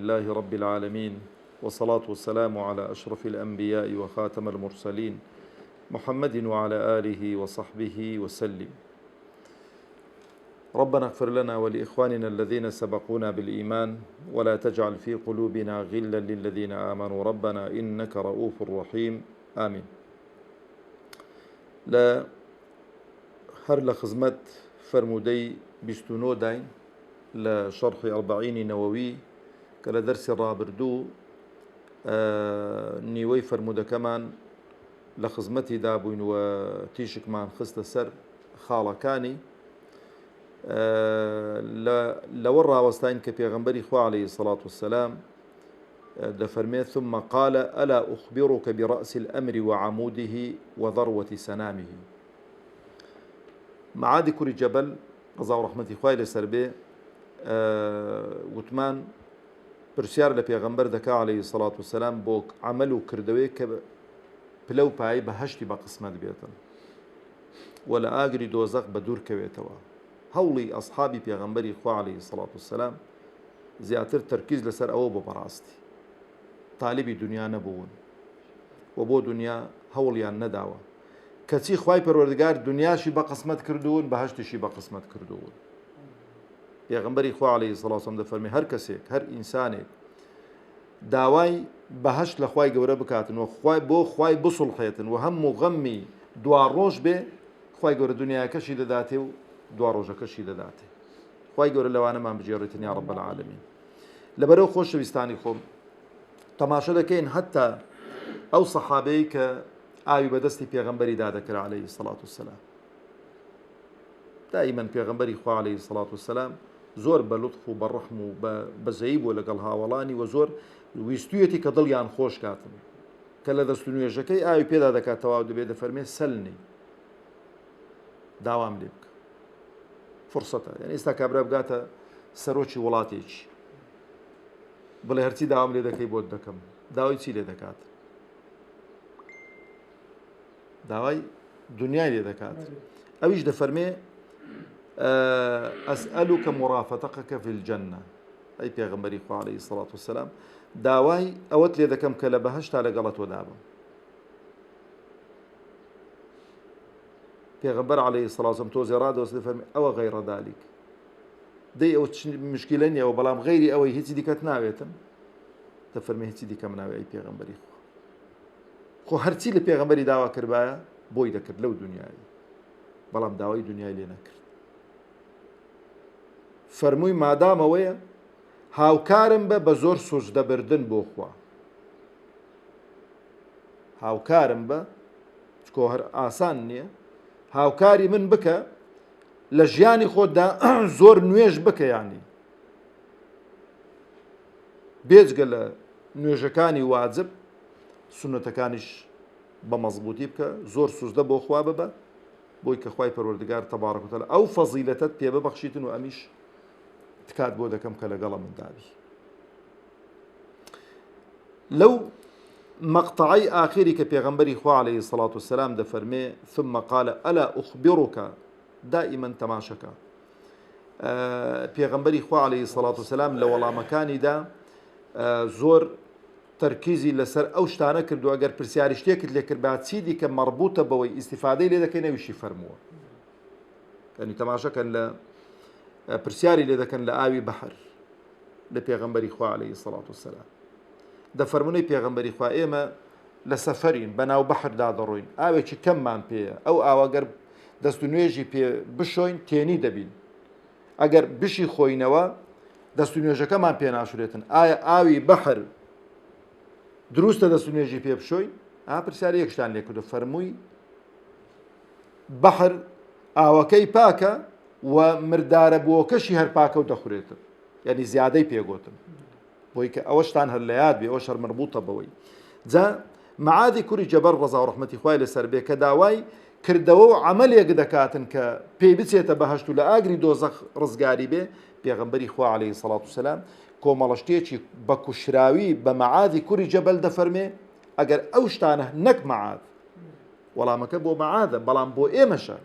لله رب العالمين، والصلاة والسلام على أشرف الأنبياء وخاتم المرسلين محمد وعلى آله وصحبه وسلم. ربنا اغفر لنا ولإخواننا الذين سبقونا بالإيمان ولا تجعل في قلوبنا غلا للذين آمنوا ربنا إنك رؤوف رحيم آمين. لا هر لخزمت فرمودي بستونو داين لشرح 40 نووي كلا درس الرابردو نيوي فرمودة كمان لخزمتي دابوين وتيشك مان خست سر خالكاني لورا وستاين كبيغمبري خو عليه الصلاة والسلام دفرميت ثم قال ألا أخبرك برأس الأمر وعموده وذروة سنامه. معادي كوري جبل رضا ورحمتي خواه لسربي وتمان برسيار لبيغمبر دكا عليه الصلاة والسلام بوك عملو كردوي بلو باي بهشتي بقسمت بيتن ولا آقري دوزق بدور كويتوا هولي أصحابي بيغمبري خواه عليه الصلاة والسلام زياتر تركيز لسر أو ببراستي طالبي دنيا نبون وبو دنيا هوليان نداوة كتي خواي پروردگار دنياشي بقسمت كردون بهشتشي بقسمت كردون. پیغمبری خو علیه الصلاة والسلام دفرمی هر کسیک هر انسانێک داوای بەهەشت لە خوای گەورە بکاتن و بۆ خوای بسڵحێتن و هەموو غەممی دوا ڕۆژ بێ خوای گەورە دنیاکەشی دەداتێ و دوا ڕۆژەکەشی دەداتێ. خوای گەورە لەوانەمان بجێڕێتن یا رب العالمین. لەبەرەوە خۆشەویستانی خۆم تەماشە دەکەین هەتا ئەو سەحابەی کە ئاوی بەدەستی پێغەمبەری دادەکرا عەلەیهی الصلاة والسلام. دائما پێغەمبەری خوا عەلەیهی الصلاة والسلام زۆر بە لطف و بەڕەحم و بەزەیی بووە لەگەڵ هاوڵانی و زۆر ویستویەتی کە دڵیان خۆش کاتن کە لە دەست و نوێژەکەی ئاوی پێدا دەکات تەواو دەبێت دەفەرمێ سەلنی داوام لێ بکە فرسەتە. یعنی ئێستا کابرا بگاتە سەرۆکی وڵاتێکی بڵێ هەرچی داوام لێ دەکەی بۆت دەکەم داوای چی لێ دەکات؟ داوای دنیای لێ دەکات. ئەویش دەفەرمێ أسألك مرافقتك في الجنة. أي پیغمبری خو عليه الصلاة والسلام داوای ئەوەت لێ دەکەم کە لە بەهەشتا لەگەڵت وەدابم. پێغەمبەر عليه الصلاة والسلام تۆزێ ڕادەوەست دەفەرمێ ئەوە غەیڕە دالیک دەی ئەوە مشکلە نییەوە بەڵام غەیری ئەوەی هیچی دیکەت ناوێتن دەفەرمێ هیچی دیکەم ناوێ. ئەی پێغەمبەری خۆ هەرچی لە پێغەمبەری داوا کردبایە بۆی دەکرد لەو دنیای بەڵام داوای دنیای لێ نەکرد. فەرمووی مادامەوەیە هاوکارم بە بە زۆر سوزدەبردن بۆ خوا هاوکارم بە چکۆ هەر ئاسان نییە هاوکاری من بکە لە ژیانی خۆتدا زۆر نوێژ بکە یانی بێجگە لە نوێژەکانی واجب سونەتەکانیش بە مەزبوطی بکە زۆر سوزدە بۆ خوا ببە بۆی کە خوای پەروەردگار تەبارەک و تەعالا ئەو فەزیلەتەت پێ ببەخشیتن و ئەمیش تکات بۆ دەکەم کە لەگەڵە من دابی. لەو مەقتەعەی ئاخری کە پێغەمبەری خوا عەلەیهی الصلاة والسلام دەفەرمێ ثم قال ألا أخبرك دائما تەماشەکە پێغەمبەری خوا عەلەیهی الصلاة والسلام لە وەڵامەکانیدا زۆر تەرکیزی لەسەر ئەو شتانە کردو ئەگەر پرسیاری شتێکت لێ کرد با چی دیکە مەربوطە بەوەی ئیستیفادەی لێ دەکەی نەویشی فەرمووە. یعنی تەماشەکەن لە پرسیاری لێ دەکەن لە ئاوی بەحر لە پێغەمبەری خوا عەلەیهی الصلاة والسلام دەفەرمونەی پێغەمبەری خوا ئێمە لە سەفەرین بەناو بەحردا دەڕۆین ئاوێکی کەممان پێیە ئەو ئاوەگەر دەست و نوێژی پێ بشۆین تێنی دەبین ئەگەر بشی خۆینەوە دەست و نوێژەکەمان پێ ناشورێتن ئایا ئاوی بەحر دروستە دەست و نوێژی پێ بشۆین؟ پرسیاری یەکشتان لێ کردو فەرمووی بەحر ئاوەکەی پاکە و مردارە بۆکەشی هەر پاکە و دەخورێتن یعنی زیادەی پێگوتن بۆی کە ئەوەشتان هەر لە یاد بێ ئەوە شەر مربوطە بەوەی. جا معادی کوری جەبەر ڕەزا و ڕەحمەتی خوای لەسەر بێ کە داوای کردەوە و عەمەلێک دەکاتن کە پێی بچێتە بەهەشت و لە ئاگری دۆزەخ ڕزگاری بێ پێغەمبەری خوا عەلەیهی الصلاة والسلام کۆمەڵەشتێکی بە کوشراوی بە معادی کوری جەبەل دەفەرمێ ئەگەر ئەو شتانە نەک معاد وەڵامەکە بۆ معادە بەڵام بۆ ئێمەشە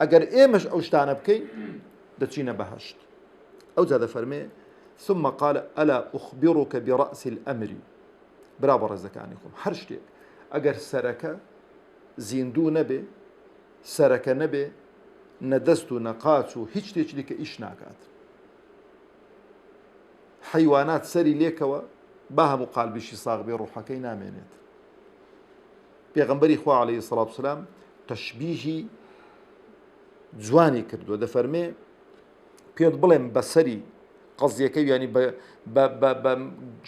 ئەگەر ئێمەش ئەو شتانە بکەین دەچینە بەهەشت. ئەو جا دەفەرمێ ثم قال ألا أخبرك برأس الأمر برا بەڕێزەکانی خۆم هەر شتێک ئەگەر سەرەکە زیندوو نەبێ سەرەکە نەبێ نەدەست و نەقاچ و هیچ شتێکی دیکە ئیش ناکات حیوانات سەری لێکەوە با هەموو قالبیشی ساغ بێ ڕوحەکەی نامێنێت پێغەمبەری خوا عەلەیهی سەڵات وسەلام تەشبیهی جوانی کردووە دەفەرمێ پێت بڵێم بەسەری قەزیەکەی ینی بە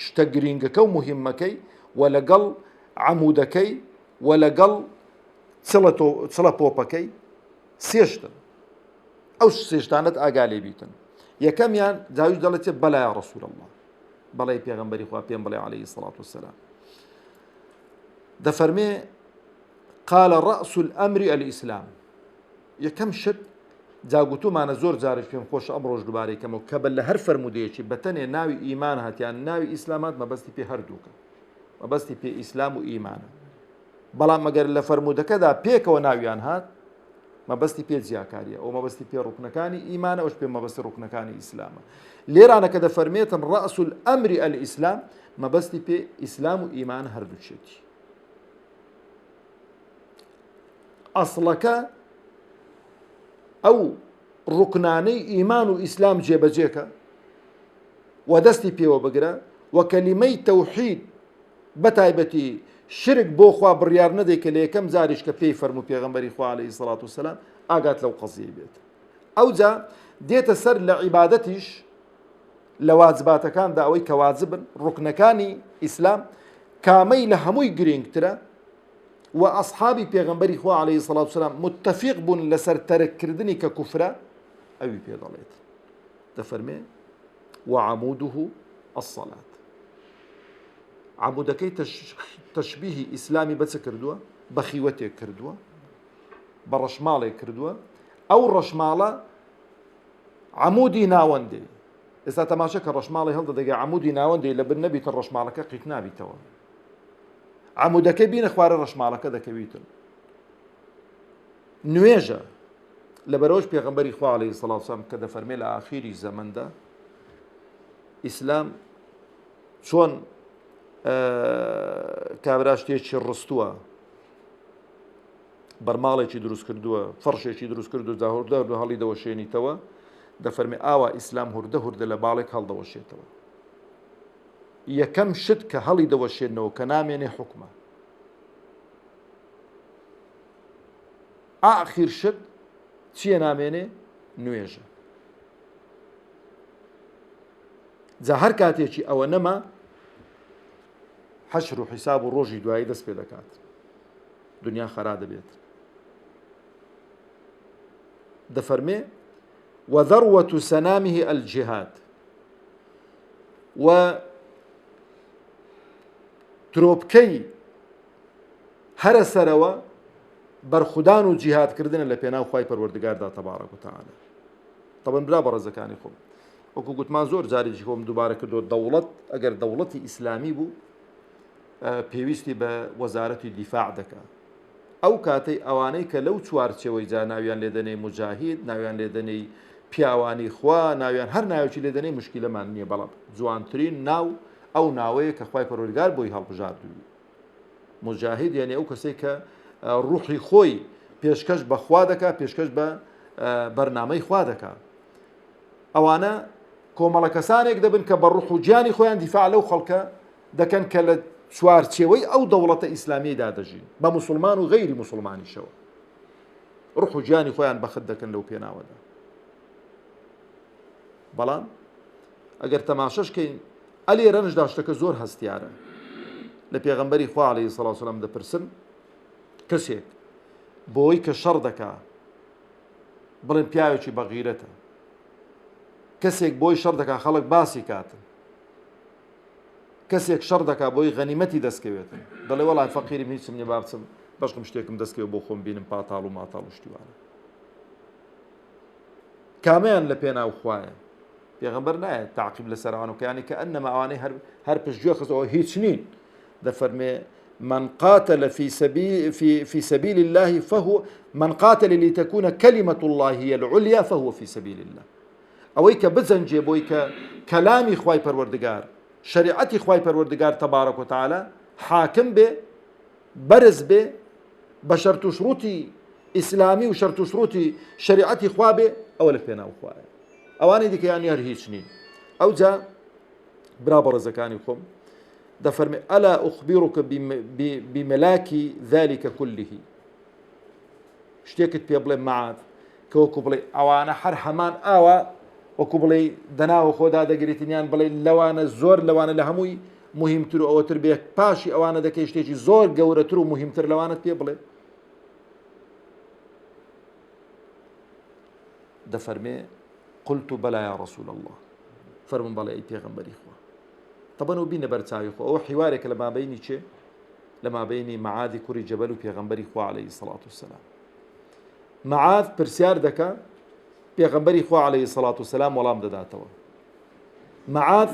شتە گرینگەکە و مهمەکەی و لەگەڵ عەمودەکەی و لەگەڵ چڵە پۆپەکەی سێشتن ئەو سێشتانت ئاگا لێ بیتن یەکەمیان جاویش دەڵێت بەلا یا ڕەسوول الله بەڵێ پێغەمبەری خوا پێم بڵێ عەلەیهی سەڵات وسەلام دەفەرمێ قال رأس الأمر الإسلام یەکەم شت جاگوتومانە زۆر جارش پێم خۆش ئەم ڕۆژ دووبارەیەکەمەوە کە بە لە هەر فەرمودەیەکی بەتەنێ ناوی ئیمان هاتیان ناوی ئیسلامات مەبەستی پێ هەردووکە مەبەستی پێ ئیسلام و ئیمانە بەڵام ئەگەر لە فەرمودەکەدا پێکەوە ناویان هات مەبەستی پێ جیاکاریە ئەو مەبەستی پێ ڕوکنەکانی ئیمانە ئەوش پێ مەبەستی ڕوکنەکانی ئیسلامە لێرانە کە دەفەرمێتن رأس الأمر الإسلام مەبەستی پێ ئیسلام و ئیمان هەردووچێتی ئەسڵەکە ئەو ڕوکنانەی ئیمان و ئیسلام جێبەجێکە و دەستی پێوە بگرە و کەلیمەی تەوحید بەتایبەتی شرک بۆ خوا بڕیار نەدەی کە لە یەکەم جاریش کە پێی فەرموو پێغەمبەری خوا عەلەیهی سەڵات وسەلام ئاگات لەو قەزیە بێت ئەوجا دێتە سەر لە عیبادەتیش لە واجباتەکاندا ئەوەی کە واجبن ڕوکنەکانی ئیسلام کامەی لە هەمووی گرنگترە و ئەصحابی پێغەمبەری خوا عەلەیهی سەڵات وسەلام متتەفیق بوون لەسەر تەرککردنی کە کوفرە ئەوی پێ دەڵێت دەفەرمێ وعەموده الصەلات عەمودەکەی تەشبیهی ئیسلامی بە چ کردووە بە خیوەتێک کردووە بە ڕەشماڵێک کردووە ئەو ڕەشماڵە عەمودی ناوەندێ ئێستا تەماشا کە ڕەشماڵی هەڵدەدەگە عەمودی ناوەندێ لەبن نەبیتە ڕەشماڵەکە قیت نابیتەوە عەمودەکەی بینە خوارە ڕەشماڵەکە دەکەویتن نوێژە لەبەرەوەش پێغەمبەری خوا عەلەیهی سەڵات وسەلام کە دەفەرمێ لە ئاخیری زەمەندا ئیسلام چۆن کابرا شتێکی ڕستووە بەرماڵێکی دروست کردووە فەرشێکی دروست کردو هوردە هەڵی دەوەشێنیتەوە دەفەرمێ ئاوا ئیسلام هوردە لە باڵێک هەڵدەوەشێتەوە یەکەم شت کە هەڵی دەوەشێنەوە کە نامێنێ حوکمە ئاخیر شت چییە نامێنێ نوێژە جا هەر کاتێکی ئەوە نەما حەشر و حیساب و ڕۆژی دوایی دەست پێ دەکات دنیا خەرا دەبێت دەفەرمێ وذروة سنامه الجهاد و ترۆپکەی هەرە سەرەوە بەرخودان و جیهادکردنە لە پێناو خوای پەروەردگاردا تەبارەک و تەعالە طبعاً برا بەڕێزەکانی خۆم وەکو گوتمان زۆر جارێکی خۆم دووبارە کردو دەوڵەت ئەگەر دەوڵەتی ئیسلامی بوو پێویستی بە وەزارەتی دیفاع دەکا ئەو کاتەی ئەوانەی کە لەو چوارچەوەی جا ناویان لێدەنەی مجاهید ناویان لێدەنەی پیاوانی خوا ناویان هەر ناوێکی لێدەنەی مشکلەمان نییە بەڵام جوانترین ناو ئەو ناوەیە کە خوای پەروەردگار بۆی هەڵبژاردووی مجاهید یعنی ئەو کەسێک کە ڕوحی خۆی پێشکەش بە خوا دەکا پێشکەش بە بەرنامەی خوا دەکا ئەوانە کۆمەڵە کەسانێک دەبن کە بە ڕوح و گیانی خۆیان دیفاع لەو خەڵکە دەکەن کە لە چوارچێوەی ئەو دەوڵەتە ئیسلامیدا دەژین بە موسڵمان و غەیری موسڵمانیشەوە ڕوح و گیانی خۆیان بەخت دەکەن لەو پێناوەدا بەڵام ئەگەر تەماشەشکەین ئەلێرەنشدا شتەکە زۆر هەستیارە لە پێغەمبەری خوا عەلەیهی سەڵات وسەلام دەپرسن کەسێک بۆی کە شەڕ دەکا بڵێن پیاوێکی بەغیرەتە کەسێک بۆی شەڕ دەکا خەڵک باسی کاتن کەسێک شەڕ دەکا بۆی غەنیمەتی دەستکەوێتن دەڵێ وەڵای فەقیرم هیچم نییە با بچم بەشم شتێکم دەستکەوێت بۆ خۆم بینم پاتاڵ و ماتاڵ و شتیوانە کامیان لە پێناو خوایە پێغەمبەر نایە تعقیب لەسەرەوان و کەیانی کە ئەنەما ئەوانەی هەر پشتگوێ خستەوە هیچ نین دەفەرمێ من قاتل في سبيل الله فهو من قاتل لتكون كلمة الله هي العليا فهو في سبيل الله ئەوەی کە بجەنجێ بۆی کە کەلامی خوای پەروەردگار شریعەتی خوای پەروەردگار تەبارەک و تەعالە حاکم بێ بەرز بێ بە شەرت و شروتی ئیسلامی و شەرت و شروتی شریعەتی خوا بێ ئەوە لە پێناو خوایە. ئەوانەی دیکەیانی هەر هیچ نین. ئەوجا برا بەڕێزەکانی خۆم دەفەرمێ ئەلا ئوخبیڕکە بمەلاکی ذلكە كله شتێکت پێ بڵێ معاد کە وەکو بڵێ ئەوانە هەر هەمان ئاوە وەکو بڵێ دەناوە خۆدا دەگریتنیان بڵێ لەوانە زۆر لەوانە لە هەمووی مهمتر و ئەوەتر بێ پاشی ئەوانە دەکەی شتێکی زۆر گەورەتر و مهمتر لەوانت پێ بڵێ دەفەرمێ قلت بەلا یا رسول الله فەرمون بەڵێ ئەی پێغەمبەری خوا طبعا و بینە بەرچاوی خۆ ئەوە حیوارێکە لە مابەینی چێ لە مابەینی مەعادی کوڕی جەبەل و پێغەمبەری خوا عەلەیهی سەڵات وسەلام. مەعاد پرسیار دەکا پێغەمبەری خوا عەلەیهی سەڵات وسەلام وەڵام دەداتەوە. مەعاد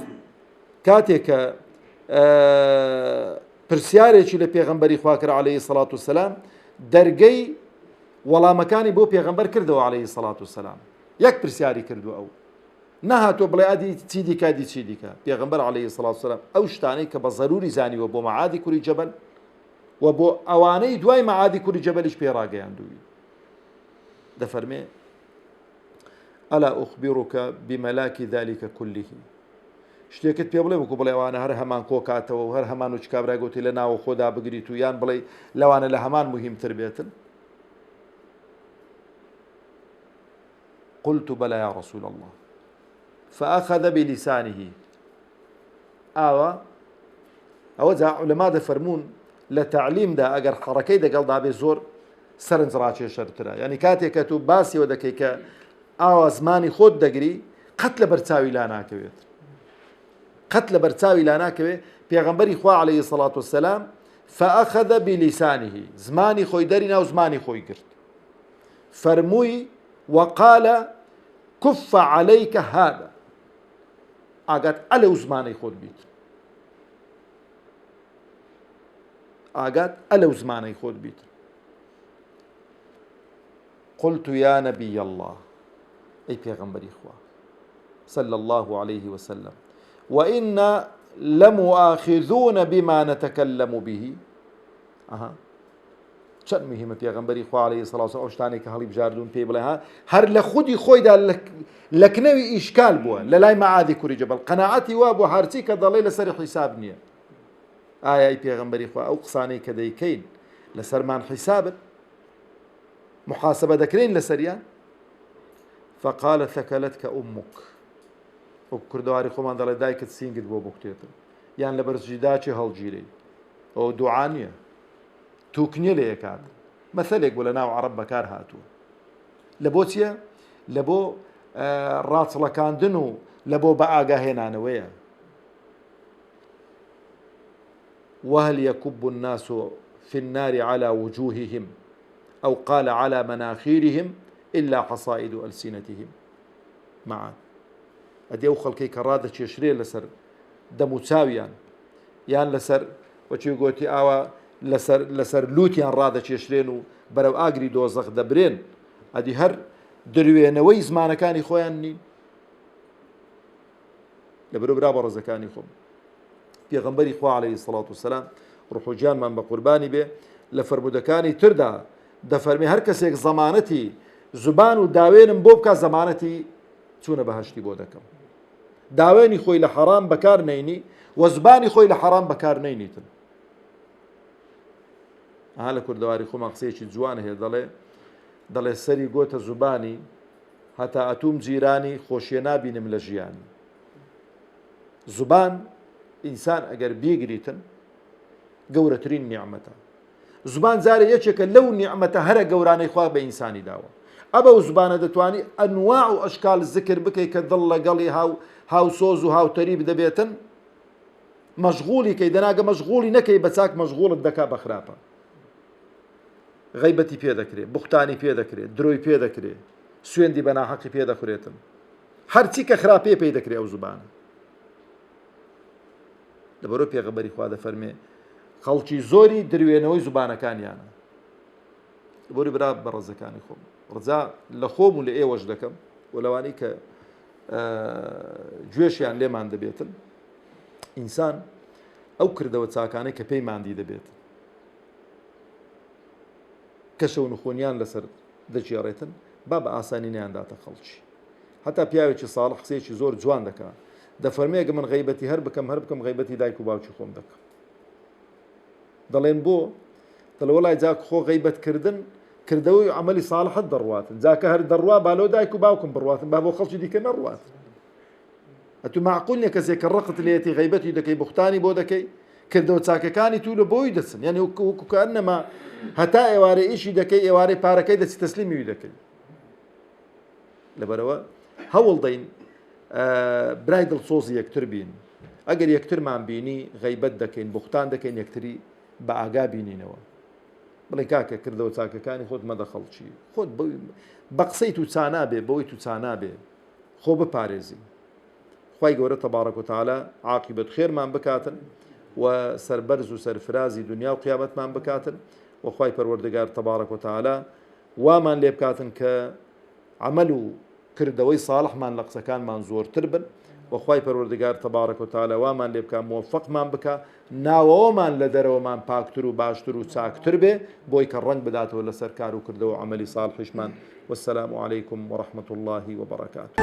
کاتێک کە پرسیارێکی لە پێغەمبەری خوا کرد عەلەیهی سەڵات وسەلام دەرگەی وەڵامەکانی بۆ پێغەمبەر کردەوە عەلەیهی سەڵات وسەلام. یەک پرسیاری کردو ئەو نەهاتۆ بڵێ ئەدی چی دیکە دی چی دیکە. پێغەمبەر عەلەیهی سەڵات وسەلام ئەو شتانەی کە بە ضەروری زانیوە بۆ مەعادی کوڕی جەبەل و بۆ ئەوانەی دوای مەعادی کوڕی جەبەلیش پێ ڕاگەیاندووی دەفەرمێ ئەلا ئوخبیڕکە بمەلاکی ذلكە كله شتێکت پێ بڵێ وەکو بڵێ ئەوانە هەر هەمان کۆکاتەوە و هەر هەمان و چکابرای گوتی لە ناوە خۆدا بگریت و یان بڵێ لەوانە لە هەمان مهمتر بێتن. قلت بلى يا رسول الله فأخذ بلسانه ئەوە جا علەما دەفەرمون لە تعلیم دا ئەگەر حەڕەکەی دەگەڵدا بێ زۆر سەرنج ڕاکێشەرترە. یعنی کاتێک کە تو باسیەوە دەکەی کە ئاوا زمانی خۆت دەگری قەت لە بەرچاوی لا ناکەوێت قەت لە بەرچاوی لا ناکەوێت. پێغەمبەری خوا عەلەیهی سەڵات وسەلام فأخذ بلسانه زمانی خۆی دەرینا و زمانی خۆی گرت فەرمووی وقال كف عليك هذا ئاگات ئەلەو زمانەی خۆت بیت ئاگات ئەلەو زمانەی خۆت بیت. قلت يا نبي الله أي پیغمبری خوا صلى الله عليه وسلم وإنا لمؤاخذون بما نتكلم به. چەند مهمە پێغەمبەری خوا عەلەیهی سەڵات وسەلام ئەو شتانێک کە هەڵی بژاردوون پێی بڵێ هەر لە خودی خۆیدا لە کنەوی ئیشکال بووە لە لای مەعادی کوڕی جەبەل قەناعەتی وا بۆ هەرچی کە دەڵێ لەسەر حیساب نییە. ئایا ئەی پێغەمبەری خوا ئەو قسانەی کە دەیکەین لەسەرمان حیسابن محاسبە دەکرێن لەسەریان. فقال ثكلتك أمك وەکو کوردەواری خۆمان دەڵێ دایکت سینگت بۆ بکتێتن یان لە بەرزجیداچی هەڵگیرەی ئەو دوعا نییە توکنیە لە یەکات مەثەلێک بۆ لە ناو عەرەب بەکار هاتووە لە بۆ چییە لە بۆ ڕاچڵەکاندن و لە بۆ بە ئاگاهێنانەوەیە. وهل يكب الناس في النار على وجوههم أو قال على مناخيرهم إلا حصائد ألسنتهم. معا ئەدێ ئەو خەڵکەی کە ڕادەچێشرێ لەسەر دەموچاویان یان لەسەر وەچی گوتی ئاوا لەسەر لووتیان ڕادەچێشرێن و بەرەو ئاگری دۆزەخ دەبرێن ئەدی هەر دروێنەوەی زمانەکانی خۆیان نین. لەبەرەو برا بە ڕێزەکانی خۆم پێغەمبەری خوا عەلەیهی سەڵات وسەلام ڕوح و گیانمان بە قوربانی بێ لە فەرمودەکانی تردا دەفەرمێ هەر کەسێک زەمانەتی زوبان و داوێنم بۆ بکە زەمانەتی چوونە بەهەشتی بۆ دەکەم. داوێنی خۆی لە حەرام بەکار نەینی و زبانی خۆی لە حەرام بەکار نەینیتن. لە کوردەواری خۆمان قسەیەکی جوانە هەیە دەڵێ سەری گۆتە زوبانی هەتا ئەتوم جیرانی خۆشیە نابینم لە ژیانی. زوبان ئینسان ئەگەر بیگریتن گەورەترین نیعمەتە. زوبان جارێ یەکێکە لەو نیعمەتە هەرە گەورانەی خوا بە ئینسانی داوە. ئەبە و زوبانە دەتوانی ئەنواع و ئەشکال زکر بکەی کە دڵ لەگەڵی هاوسۆز و هاوتەریب دەبێتن مەشغوڵی کەی دەناگە مەشغوڵی نەکەی بە چاک مەشغوڵت دەکا بە خراپە. غیبەتی پێ دەکرێت بوختانی پێ دەکرێت درۆی پێ دەکرێت سوێندی بە ناحەقی پێ دەخورێتن هەرچی کە خراپێ پێی دەکرێت ئەو زوبانە. لەبەرەوە پێغەمبەری خوا دەفەرمێ خەڵکی زۆری دروێنەوەی زوبانەکانیانە. لەبەرەوەی برا بە ڕێزەکانی خۆم ڕجا لە خۆم و لە ئێوەش دەکەم و لەوانەی کە گوێشیان لێمان دەبێتن ئینسان ئەو کردەوە چاکانەی کە پێی ماندی دەبێت کە شەو نخۆنیان لەسەر دەجێڕێتن با بە ئاسانی نیانداتە خەڵکی هەتا پیاوێکی ساڵح قسەیەکی زۆر جوان دەکات دەفەرمێگە من غیبەتی هەر بکەم غیبەتی دایک و باوکی خۆم دەکەم دەڵێن بۆ دەڵێ وەڵای جا خۆ غیبەتکردن کردەوەی عملی ساڵحت دەڕواتن جاکە هەر دەڕوا بالۆ دایک و باوکم بڕواتن با بۆ خەڵکی دیکە نەڕوات ئەتو معقول نییە کەسێک کە ڕقت لێتی غیبەتی دەکەی بوختانی بۆ دەکەی کردەوە چاکەکانی تو لە بۆی دەچن یعنی وەکوکە نەما هەتا ئێوارە ئیشی دەکەی ئێوارەی پارەکەی دەچی تەسلیمی دەکەی لەبەرەوە هەوڵ دەین برای دڵسۆزی یەکتر بین ئەگەر یەکترمان بینی غیبەت دەکەین بوختان دەکەین یەکتری بە ئاگا بینینەوە بڵێ کاکە کردەوە چاکەکانی خۆت مەدە خەڵکی خۆت بە قسەی تو چانابێ بەوەی تو چانابێ خۆ بپارێزی خوای گەورە تەبارەک و تەعالا عاقبەت خێرمان بکاتن و سەربەرز و سەرفرازی دنیا و قیامەتمان بکاتن و خوای پەروەردگار تەبارەک و تەعالا وامان لێ بکاتن کە عمل و کردەوەی ساڵحمان لە قسەکانمان زۆرتر بن و خوای پەروەردگار تەبارەک و تەعالا وامان لێ بکات موفقمان بکات ناوەوەمان لە دەرەوەمان پاکتر و باشتر و چاکتر بێ بۆی کە ڕەنگ بداتەوە لەسەر کار و کردەوە عملی ساڵحیشمان والسلام عەلەیکم وەڕەحمەتوڵڵاهی وبەڕەکاتوه